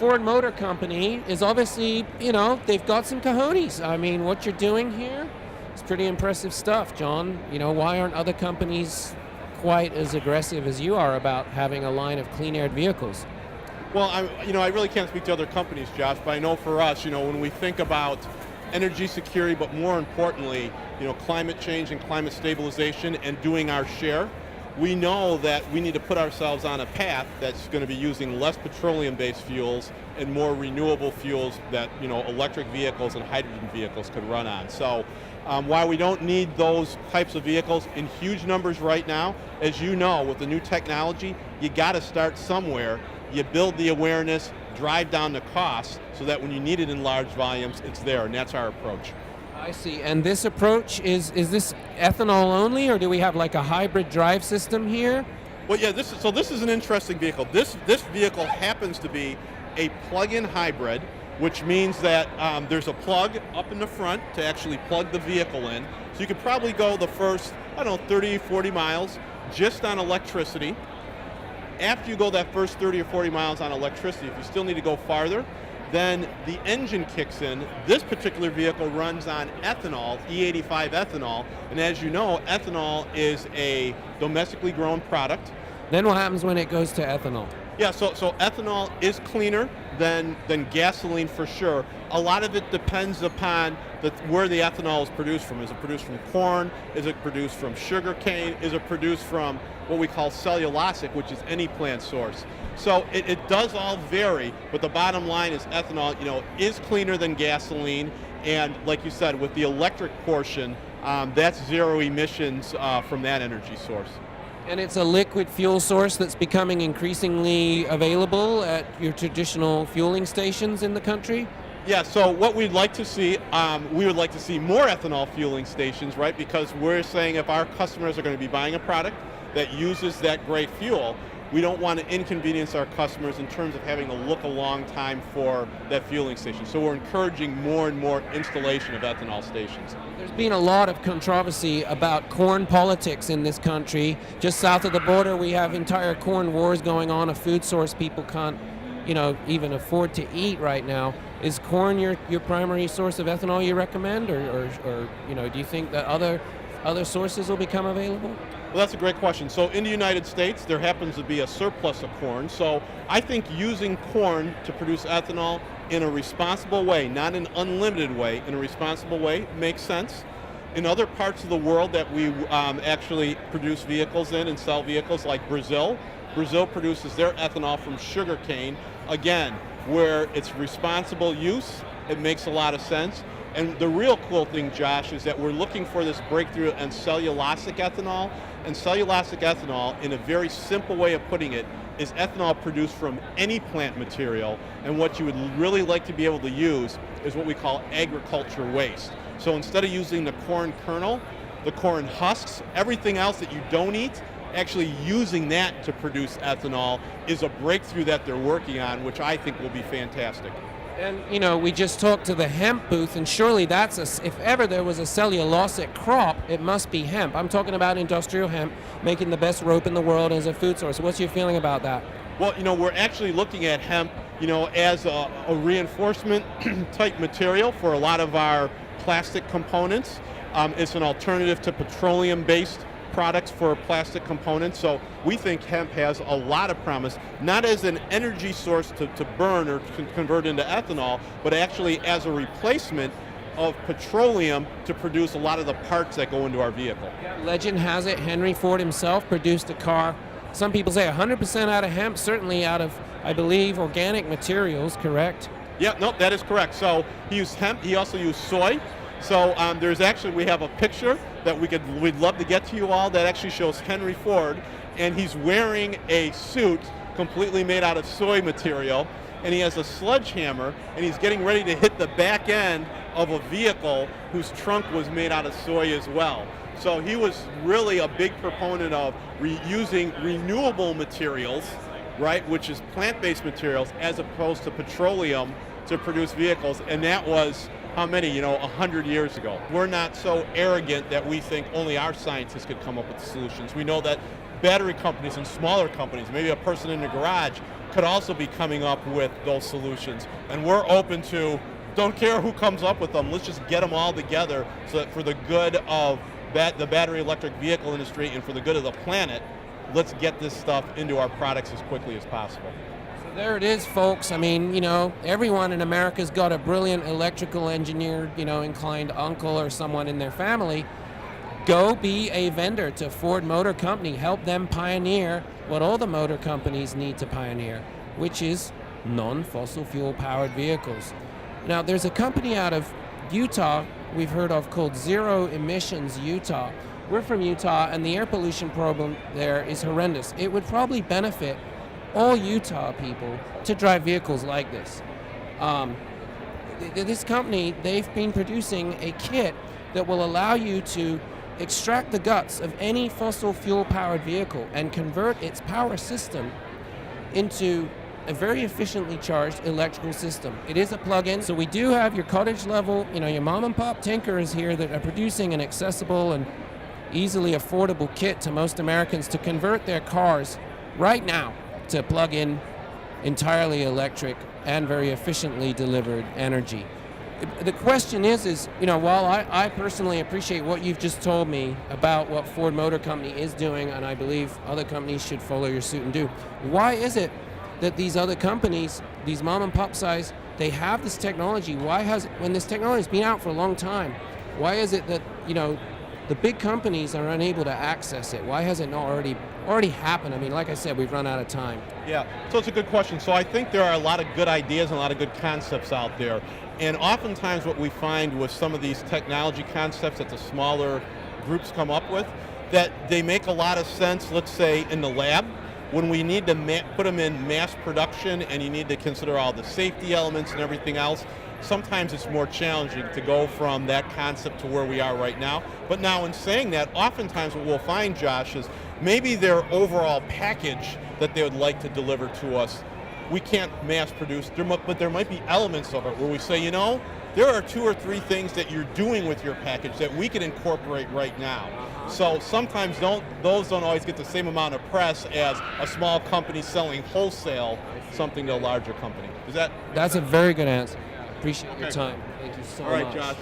Ford Motor Company is obviously, they've got some cojones. I mean, what you're doing here is pretty impressive stuff, John. Why aren't other companies quite as aggressive as you are about having a line of clean-aired vehicles? Well, I really can't speak to other companies, Josh, but I know for us, when we think about energy security, but more importantly, climate change and climate stabilization and doing our share, we know that we need to put ourselves on a path that's going to be using less petroleum-based fuels and more renewable fuels that, electric vehicles and hydrogen vehicles could run on. So while we don't need those types of vehicles in huge numbers right now, as you know, with the new technology, you got to start somewhere. You build the awareness, drive down the costs, so that when you need it in large volumes, it's there, and that's our approach. I see. And this approach, is this ethanol only, or do we have like a hybrid drive system here? Well, yeah, this is an interesting vehicle. This vehicle happens to be a plug-in hybrid, which means that there's a plug up in the front to actually plug the vehicle in. So you could probably go the first, 30, 40 miles just on electricity. After you go that first 30 or 40 miles on electricity, if you still need to go farther, then the engine kicks in. This particular vehicle runs on ethanol, E85 ethanol, and as you know, ethanol is a domestically grown product. Then what happens when it goes to ethanol? Yeah, so ethanol is cleaner than gasoline for sure. A lot of it depends upon where the ethanol is produced from. Is it produced from corn? Is it produced from sugar cane? Is it produced from what we call cellulosic, which is any plant source? So it does all vary, but the bottom line is ethanol, is cleaner than gasoline, and like you said, with the electric portion, that's zero emissions from that energy source. And it's a liquid fuel source that's becoming increasingly available at your traditional fueling stations in the country? Yeah, so what we'd like to see, we would like to see more ethanol fueling stations, right? Because we're saying if our customers are going to be buying a product that uses that great fuel, we don't want to inconvenience our customers in terms of having to look a long time for that fueling station. So we're encouraging more and more installation of ethanol stations. There's been a lot of controversy about corn politics in this country. Just south of the border, we have entire corn wars going on, a food source people can't, even afford to eat right now. Is corn your primary source of ethanol you recommend, or do you think that other sources will become available? Well, that's a great question. So in the United States, there happens to be a surplus of corn. So I think using corn to produce ethanol in a responsible way, not an unlimited way, in a responsible way, makes sense. In other parts of the world that we actually produce vehicles in and sell vehicles, like Brazil produces their ethanol from sugar cane. Again, where it's responsible use, it makes a lot of sense. And the real cool thing, Josh, is that we're looking for this breakthrough in cellulosic ethanol. And cellulosic ethanol, in a very simple way of putting it, is ethanol produced from any plant material. And what you would really like to be able to use is what we call agriculture waste. So instead of using the corn kernel, the corn husks, everything else that you don't eat, actually using that to produce ethanol is a breakthrough that they're working on, which I think will be fantastic. And, we just talked to the hemp booth, and surely if ever there was a cellulosic crop, it must be hemp. I'm talking about industrial hemp, making the best rope in the world as a food source. What's your feeling about that? Well, we're actually looking at hemp, as a reinforcement type material for a lot of our plastic components. It's an alternative to petroleum-based products for plastic components. So we think hemp has a lot of promise, not as an energy source to burn or to convert into ethanol, but actually as a replacement of petroleum to produce a lot of the parts that go into our vehicle. Legend has it, Henry Ford himself produced a car, some people say 100% out of hemp, certainly out of, I believe, organic materials, correct? Yeah, no, that is correct. So he used hemp, he also used soy. So we have a picture that we'd love to get to you all that actually shows Henry Ford, and he's wearing a suit completely made out of soy material, and he has a sledgehammer, and he's getting ready to hit the back end of a vehicle whose trunk was made out of soy as well. So he was really a big proponent of using renewable materials, right, which is plant-based materials, as opposed to petroleum to produce vehicles, and that was how many, 100 years ago. We're not so arrogant that we think only our scientists could come up with the solutions. We know that battery companies and smaller companies, maybe a person in the garage, could also be coming up with those solutions. And we're open to, don't care who comes up with them, let's just get them all together so that for the good of the battery electric vehicle industry and for the good of the planet, let's get this stuff into our products as quickly as possible. So there it is, folks. I mean, everyone in America's got a brilliant electrical engineer, inclined uncle or someone in their family. Go be a vendor to Ford Motor Company. Help them pioneer what all the motor companies need to pioneer, which is non-fossil fuel powered vehicles. Now, there's a company out of Utah we've heard of called Zero Emissions Utah. We're from Utah, and the air pollution problem there is horrendous. It would probably benefit all Utah people to drive vehicles like this. This company, they've been producing a kit that will allow you to extract the guts of any fossil fuel powered vehicle and convert its power system into a very efficiently charged electrical system. It is a plug-in, so we do have your cottage level, your mom and pop tinkers here that are producing an accessible and easily affordable kit to most Americans to convert their cars right now to plug in entirely electric and very efficiently delivered energy. The question is, while I personally appreciate what you've just told me about what Ford Motor Company is doing, and I believe other companies should follow your suit and do, why is it that these other companies, these mom and pop size, they have this technology? When this technology has been out for a long time, why is it that, the big companies are unable to access it? Why has it not already happened? I mean, like I said, we've run out of time. Yeah, so it's a good question. So I think there are a lot of good ideas and a lot of good concepts out there. And oftentimes what we find with some of these technology concepts that the smaller groups come up with, that they make a lot of sense, let's say, in the lab. When we need to put them in mass production and you need to consider all the safety elements and everything else, sometimes it's more challenging to go from that concept to where we are right now. But now in saying that, oftentimes what we'll find, Josh, is maybe their overall package that they would like to deliver to us, we can't mass produce, but there might be elements of it where we say, there are 2 or 3 things that you're doing with your package that we can incorporate right now. So sometimes those don't always get the same amount of press as a small company selling wholesale something to a larger company. That's a very good answer. Appreciate your time. Thank you so much. All right, Josh.